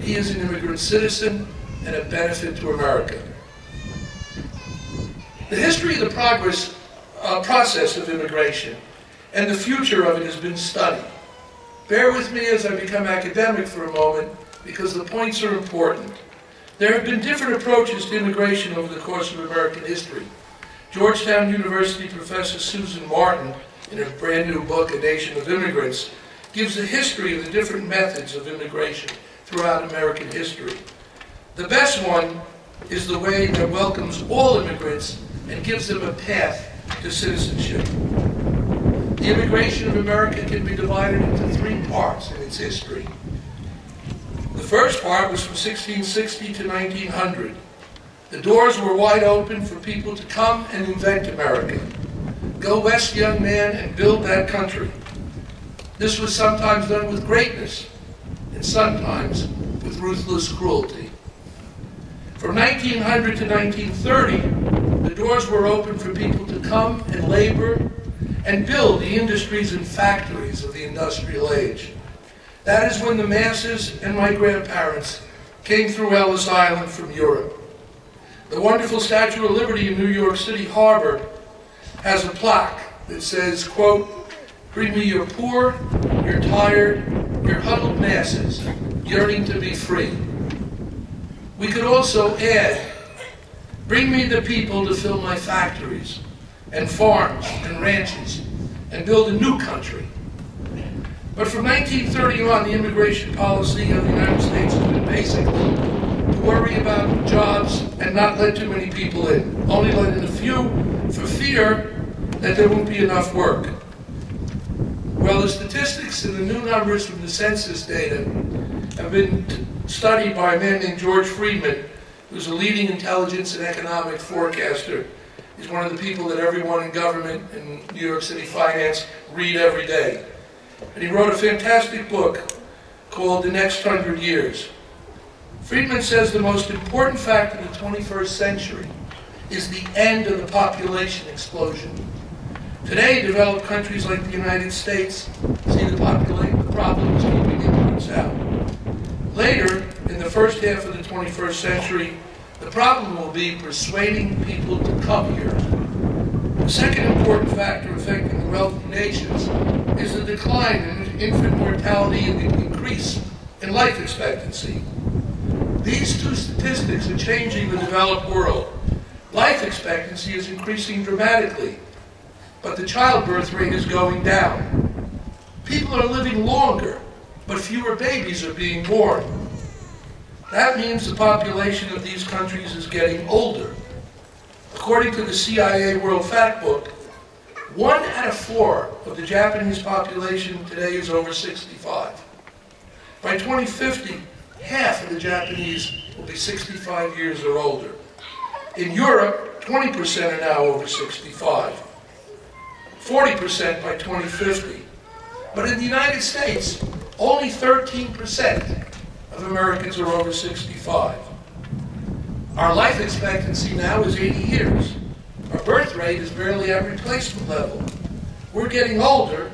he is an immigrant citizen and a benefit to America. The history of the process of immigration and the future of it has been studied. Bear with me as I become academic for a moment, because the points are important. There have been different approaches to immigration over the course of American history. Georgetown University professor Susan Martin, in her brand new book, A Nation of Immigrants, gives a history of the different methods of immigration throughout American history. The best one is the way that welcomes all immigrants and gives them a path to citizenship. The immigration of America can be divided into three parts in its history. The first part was from 1660 to 1900. The doors were wide open for people to come and invent America. Go west, young man, and build that country. This was sometimes done with greatness, and sometimes with ruthless cruelty. From 1900 to 1930, the doors were open for people to come and labor and build the industries and factories of the industrial age. That is when the masses and my grandparents came through Ellis Island from Europe. The wonderful Statue of Liberty in New York City Harbor has a plaque that says, quote, "Bring me your poor, your tired, your huddled masses, yearning to be free." We could also add, "Bring me the people to fill my factories and farms and ranches and build a new country." But from 1930 on, the immigration policy of the United States has been basically to worry about jobs and not let too many people in. Only let in a few for fear that there won't be enough work. Well, the statistics and the new numbers from the census data have been studied by a man named George Friedman, who's a leading intelligence and economic forecaster. He's one of the people that everyone in government and New York City finance read every day. And he wrote a fantastic book called The Next 100 Years. Friedman says the most important fact of the 21st century is the end of the population explosion. Today, developed countries like the United States see the problem is keeping immigrants out. Later, in the first half of the 21st century, the problem will be persuading people to come here. The second important factor affecting the wealthy nations is the decline in infant mortality and the increase in life expectancy. These two statistics are changing the developed world. Life expectancy is increasing dramatically, but the childbirth rate is going down. People are living longer, but fewer babies are being born. That means the population of these countries is getting older. According to the CIA World Factbook, 1 out of 4 of the Japanese population today is over 65. By 2050, half of the Japanese will be 65 years or older. In Europe, 20% are now over 65. 40% by 2050. But in the United States, only 13% of Americans are over 65. Our life expectancy now is 80 years. Our birth rate is barely at replacement level. We're getting older,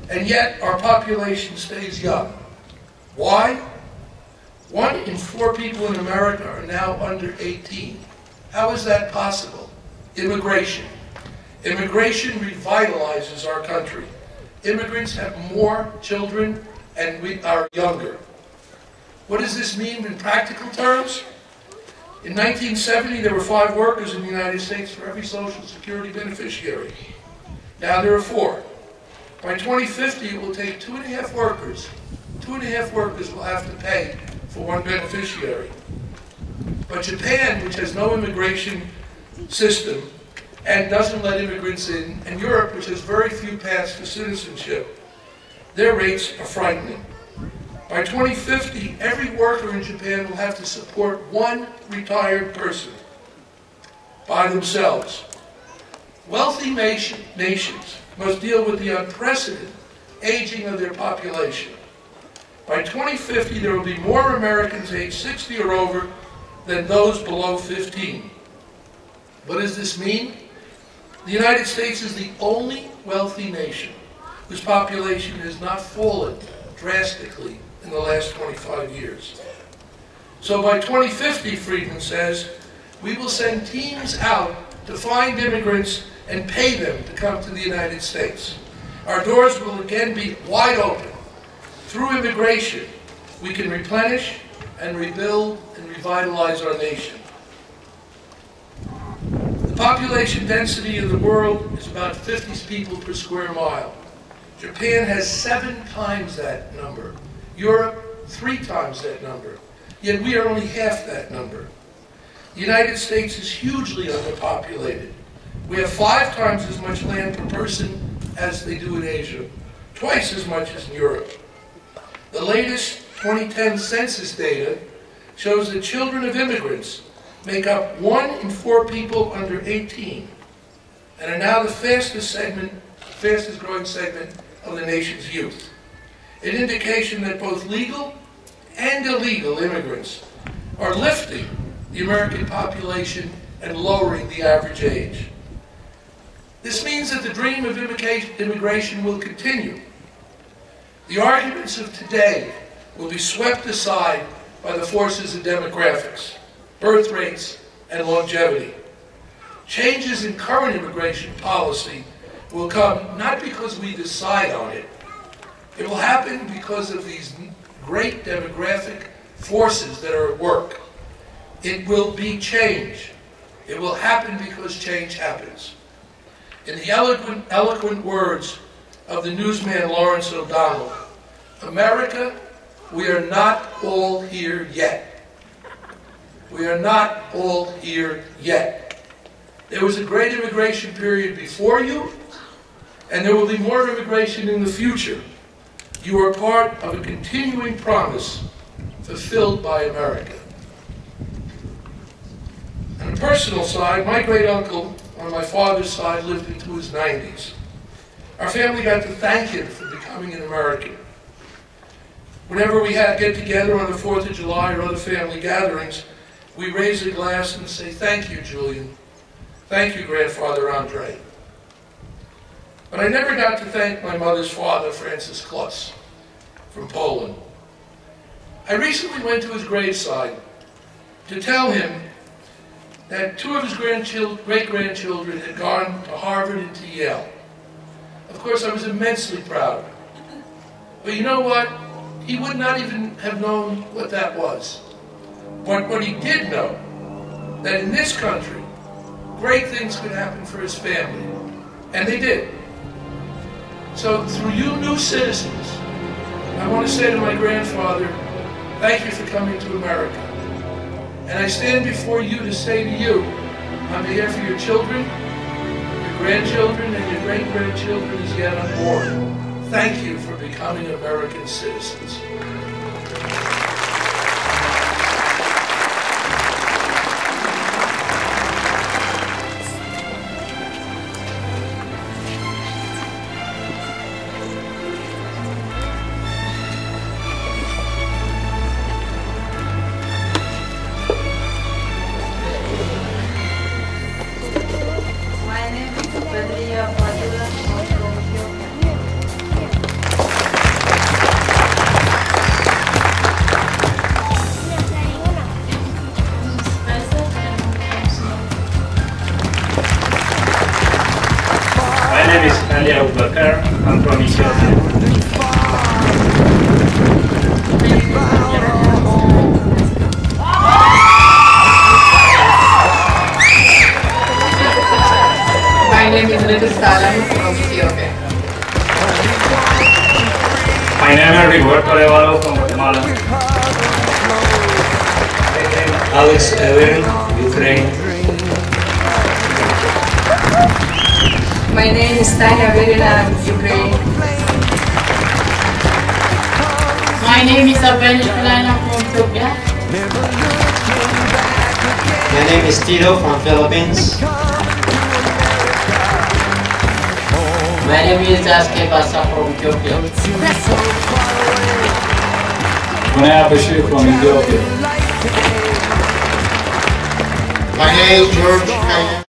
and yet our population stays young. Why? 1 in 4 people in America are now under 18. How is that possible? Immigration. Immigration revitalizes our country. Immigrants have more children, and we are younger. What does this mean in practical terms? In 1970, there were 5 workers in the United States for every Social Security beneficiary. Now there are 4. By 2050, it will take 2.5 workers. 2.5 workers will have to pay for 1 beneficiary. But Japan, which has no immigration system and doesn't let immigrants in, and Europe, which has very few paths to citizenship, their rates are frightening. By 2050, every worker in Japan will have to support 1 retired person by themselves. Wealthy nations must deal with the unprecedented aging of their population. By 2050, there will be more Americans aged 60 or over than those below 15. What does this mean? The United States is the only wealthy nation whose population has not fallen drastically in the last 25 years. So by 2050, Friedman says, we will send teams out to find immigrants and pay them to come to the United States. Our doors will again be wide open. Through immigration, we can replenish and rebuild and revitalize our nation. The population density of the world is about 50 people per square mile. Japan has 7 times that number. Europe, 3 times that number. Yet we are only half that number. The United States is hugely underpopulated. We have 5 times as much land per person as they do in Asia, twice as much as in Europe. The latest 2010 census data shows that children of immigrants make up 1 in 4 people under 18 and are now the fastest growing segment of the nation's youth. An indication that both legal and illegal immigrants are lifting the American population and lowering the average age. This means that the dream of immigration will continue. The arguments of today will be swept aside by the forces of demographics, birth rates, and longevity. Changes in current immigration policy will come not because we decide on it. It will happen because of these great demographic forces that are at work. It will be change. It will happen because change happens. In the eloquent words of the newsman Lawrence O'Donnell, America, we are not all here yet. We are not all here yet. There was a great immigration period before you, and there will be more immigration in the future. You are part of a continuing promise fulfilled by America. On a personal side, my great uncle on my father's side lived into his 90s. Our family got to thank him for becoming an American. Whenever we had get together on the 4th of July or other family gatherings, we raise a glass and say, "Thank you, Julian. Thank you, Grandfather Andre." But I never got to thank my mother's father, Francis Kluss, from Poland. I recently went to his graveside to tell him that 2 of his great-grandchildren had gone to Harvard and to Yale. Of course, I was immensely proud. But you know what? He would not even have known what that was. But what he did know, that in this country, great things could happen for his family. And they did. So through you new citizens, I want to say to my grandfather, thank you for coming to America. And I stand before you to say to you, on behalf of your children, your grandchildren, and your great-grandchildren as yet unborn, thank you for becoming American citizens. I'm from Ethiopia. My name is Lesnevich from Ethiopia. My name is Rigoberto from Guatemala. Alex Evan, Ukraine. My name is Tanya Verina, Ukraine. My name is Abel Lana from Ethiopia. My name is Tito from Philippines. My name is Jaske Basa from Ethiopia. Munaya Bashir from Ethiopia. My name is George.